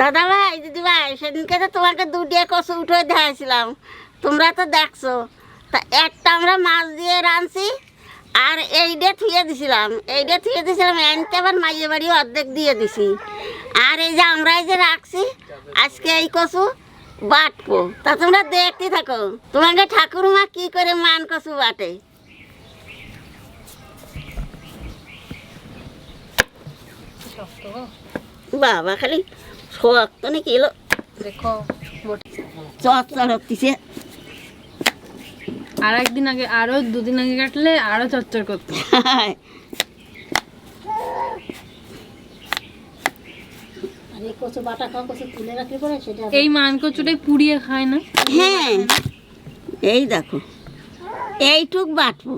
দাদা ভাই দিদি ভাই সেদিনকে তো তোমাকে দুটিয়ে কচু উঠে দিয়েছিলাম, তোমরা তো দেখছো। তা একটা আমরা মাছ দিয়ে রাঁধছি আর এইটা থুয়ে দিছিলাম, এনতে আবার মাইয়ে বাড়ি অর্ধেক দিয়ে দিছি। আর এই যে আমরা এই যে রাখছি আজকে এই কচু বাটবো, তা তোমরা দেখতে থাকো তোমাকে ঠাকুরমা কি করে মান কচু বাটে। বাবা খালি শক্ত নাকি এলো দেখো চড়তিছে। আর একদিন আগে আরো দুদিন আগে কাটলে আরো চচ্চর করতো। এই মান কচুটাই পুড়িয়ে খায় না? হ্যাঁ এই দেখো এইটুক বাটবো।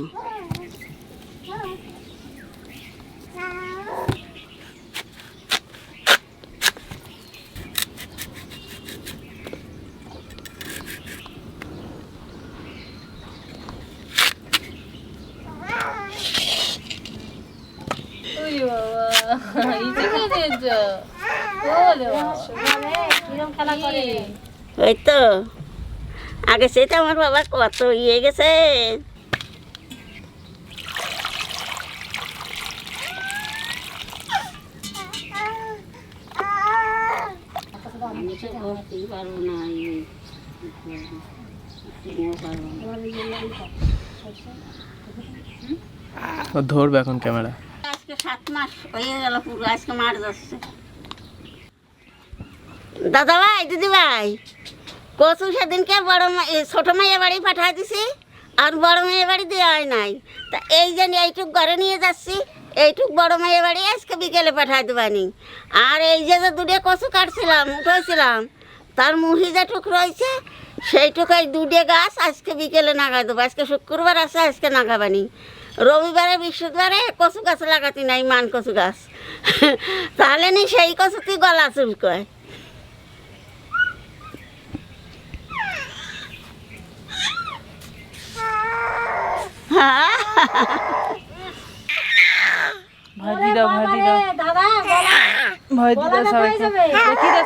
ওই তো আগে সেটা আমার বাবা কত ইয়ে গেছে। ধরবে এখন ক্যামেরা। আজকে 7 মাস হয়ে গেল পুরো, আজকে মার যাচ্ছে। দাদা ভাই দিদি ভাই কচু সেদিনকে ছোট মেয়ে বাড়ি পাঠাই দিছি আর বড় মেয়ে বাড়ি দেওয়া হয় নাই। তা এই যে এইটুক ঘরে নিয়ে যাচ্ছি, এইটুক বড় মেয়ে বাড়ি আজকে বিকেলে পাঠাই দেবানি। আর এই যে দুটো কচু কাটছিলাম উঠেছিলাম তার মুহি যেটুক রয়েছে সেইটুক এই দুটো গাছ আজকে বিকেলে নাগা দেবো। আজকে শুক্রবার আছে, আজকে নাগাবানি। রবিবারে বৃহস্পতিবারে কচু গাছ লাগাতি নাই, মান কচু গাছ। তাহলে নি সেই কচু তুই গলা চুলকয়।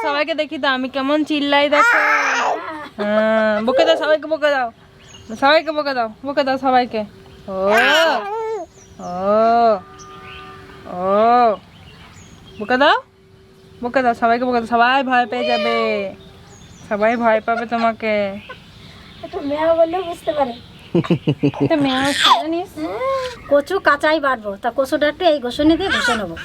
সবাইকে দেখি দাও আমি কেমন চিল্লাই, দেখো। হ্যাঁ বকে দাও সবাইকে, বকে দাও সবাইকে, বকে দাও, বকে দাও সবাইকে। ও ও ও বকে দাও, বকে দাও সবাইকে, বকে দাও। সবাই ভয় পেয়ে যাবে, সবাই ভয় পাবে তোমাকে। মেয়া বললেও বুঝতে পারে। কচু কাঁচাই বাড়বো, তা কচুটা একটু এই ঘষণি দিয়ে ঘষে নেবো।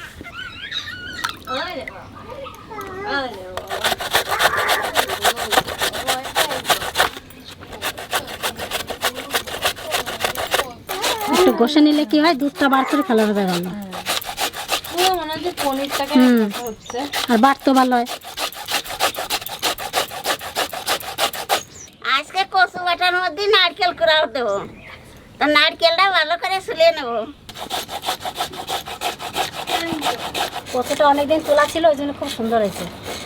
একটু ঘষে নিলে কি হয়, দুধটা বার করে ফেলা হবে ভালো, আর বাড়তো ভালো হয়। আজকে কচু বাটার মধ্যে নারকেল কুড়াও দেবো, তা নারকেলটা ভালো করে ছুলিয়ে নেবো। কচুটা অনেকদিন তোলা ছিল, ওই জন্য খুব সুন্দর হয়েছে।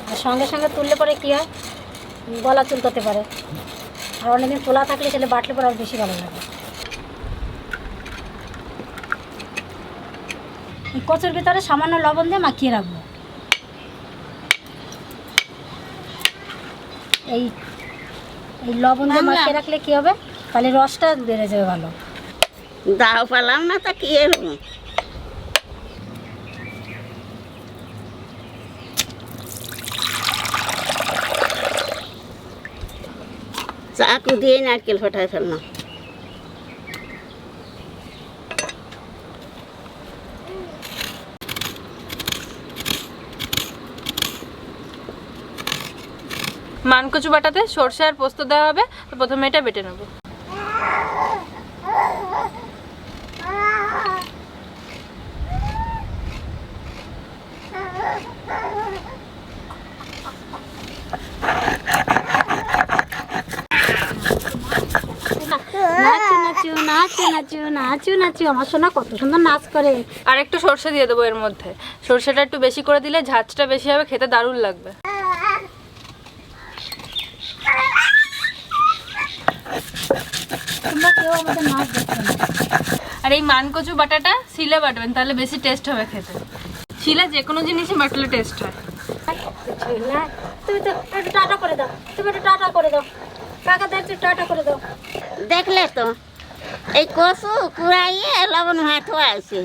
আর সঙ্গে সঙ্গে তুললে পরে কি হয়, গলা চুলকোতে পারে। আর অনেকদিন তোলা থাকলে তাহলে বাটলে পরে আর বেশি ভালো লাগে। এই কচুর ভিতরে সামান্য লবণ দিয়ে মাখিয়ে রাখবো। এই এই লবণ দিয়ে মাখিয়ে রাখলে কি হবে, তাহলে রসটা বেড়ে যাবে ভালো। দাও পালাম না তা কি হলো। চাকু দিয়ে নারকেল ফাটায় ফেললাম। মানকচু বাটাতে সরষে আর পোস্ত দেওয়া হবে, তো প্রথমে এটা বেটে নেবো। নাচু নাচু নাচু নাচু নাচু, আমার সোনা কত সুন্দর নাচ করে। আর একটু সরষে দিয়ে দেবো এর মধ্যে, সরষেটা একটু বেশি করে দিলে ঝাঁঝটা বেশি হবে, খেতে দারুণ লাগবে। তোমরা কেউ আমাদের নাচ দেখছো না। আর এই মানকচু বাটাটা শিলে বাটবেন, তাহলে বেশি টেস্ট হবে খেতে। শিলে যে কোনো জিনিসই বাটলে টেস্ট হয়। তুমি তো একটু টাটা করে দাও, তুমি একটু টাটা করে দাও, কাকাদের একটু টাটা করে দাও। দেখলে তো এই কচু কুড়াইয়ে লবণ মাথো আছে,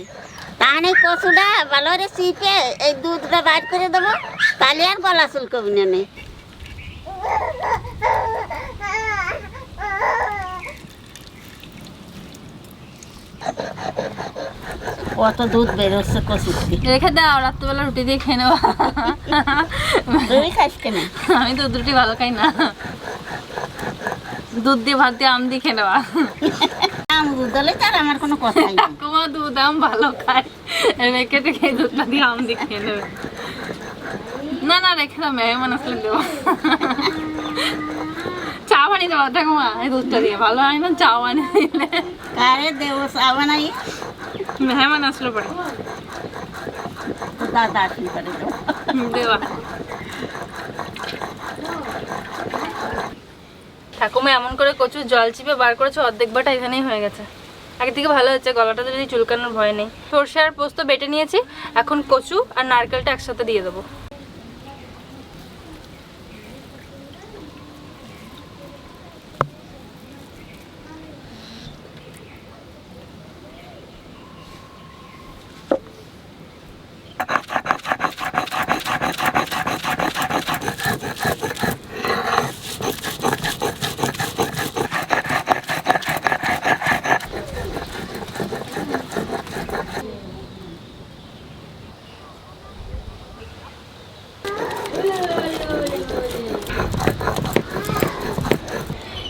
তাহলে এই কচুটা ভালো করে চিপে এই দুধটা বাইর করে দেবো, তাহলে আর গলা চুলকবি না নেই। কত দুধ বেরোচ্ছে কচু থেকে। রেখে দাও, রাত্রিবেলা রুটি দিয়ে খেয়ে নেওয়া। তুই খাস কেন? আমি তো রুটি ভালো খাই না, দুধ দিয়ে ভাত দিয়ে আম দিয়ে খেয়ে নেওয়া। আম দুধ হলে তার আমার কোনো কথাই নেই। ঠাকুমা দুধ আম ভালো খায়, রেখে রেখে দুধটা দিয়ে আম দিয়ে খেয়ে নেবে। না না রেখে দাও, মেহমান আসলে দেবো। চা বানিয়ে দেবো ঠাকুমা, এই দুধটা দিয়ে ভালো হয় না, চা বানিয়ে দিলে। কারে দেবো চা বানাই? মেহমান আসলে পরে দাদা আসলে করে দেবো। দেওয়া। ঠাকুমা এমন করে কচুর জল চিপে বার করেছে, অর্ধেক বাটা এখানেই হয়ে গেছে। আগে থেকে ভালো হচ্ছে, গলাটা যদি চুলকানোর ভয় নেই। সর্ষে আর পোস্ত বেটে নিয়েছি, এখন কচু আর নারকেলটা একসাথে দিয়ে দেবো।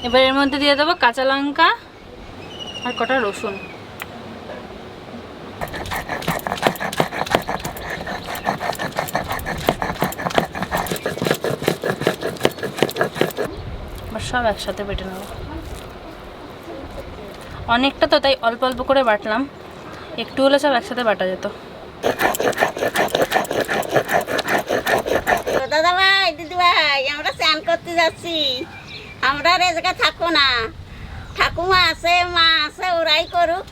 এবার এর মধ্যে দিয়ে দেবো কাঁচা লঙ্কা আর কটা রসুন। সব একসাথে বেটে নেব। অনেকটা তো, তাই অল্প অল্প করে বাটলাম, একটু হলে সব একসাথে বাটা যেত। দাদা ভাই, দিদি ভাই, আমরা স্নান করতে যাচ্ছি। আমরা আর এ জায়গায় থাকো না, ঠাকুমা আছে, মা আছে, ওরাই করুক।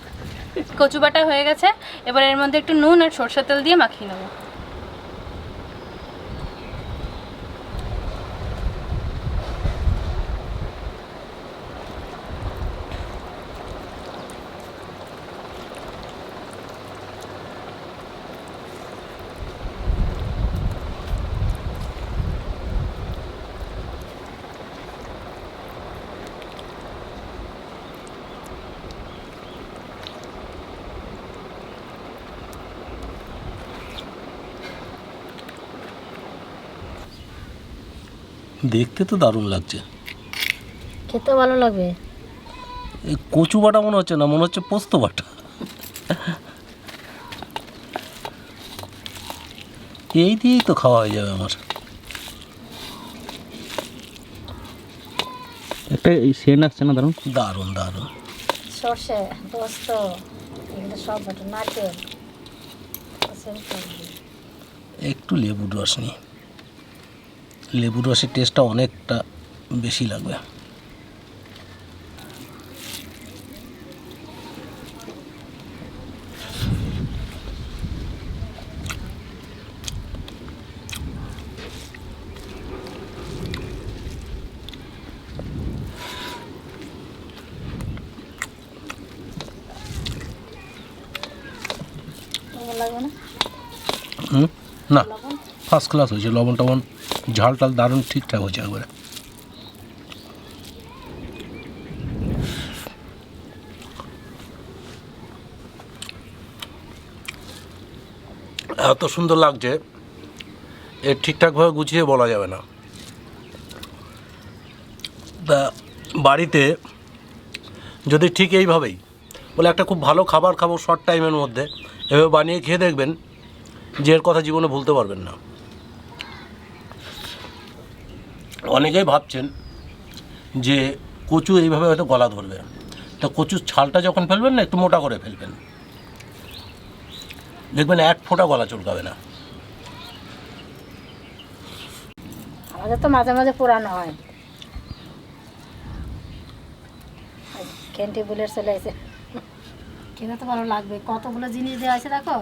কচু বাটা হয়ে গেছে, এবার এর মধ্যে একটু নুন আর সরষের তেল দিয়ে মাখিয়ে নেবো। দেখতে তো দারুণ লাগছে, খেতেও ভালো লাগবে। এই কচু বাটা মনে হচ্ছে না, মনে হচ্ছে পোস্ত বাটা। এই দিয়েই তো খাওয়া হয়ে যাবে আমার। একটা সেন্ট আসছে না, দারুণ দারুণ দারুণ। সর্ষে, পোস্ত, এগুলো সব বাটা, নারকেল, একটু লেবুর রস নিই, লেবুর রসের টেস্টটা অনেকটা বেশি লাগবে। লাগবে না? না, ফার্স্ট ক্লাস হয়েছে, লবণ টবণ ঝাল টাল দারুণ ঠিকঠাক হয়েছে একবারে। এত সুন্দর লাগছে, এর ঠিকঠাকভাবে গুছিয়ে বলা যাবে না। তা বাড়িতে যদি ঠিক এইভাবেই বলে একটা খুব ভালো খাবার খাবো শর্ট টাইমের মধ্যে, এভাবে বানিয়ে খেয়ে দেখবেন যে এর কথা জীবনে ভুলতে পারবেন না। অনেকেই ভাবছেন যে কচু এইভাবে হয়তো গলা ধরবে, তা কচুর ছালটা যখন ফেলবেন না, একটু মোটা করে ফেলবেন, দেখবেন এক ফোঁটা গলা চুলকাবে না। আমাদের তো মাঝে মাঝে পোড়ানো হয়। ক্যান্টি বুলেট চলে আসে, খেতে তো ভালো লাগবে, কতগুলো জিনিস দেওয়া আছে দেখো।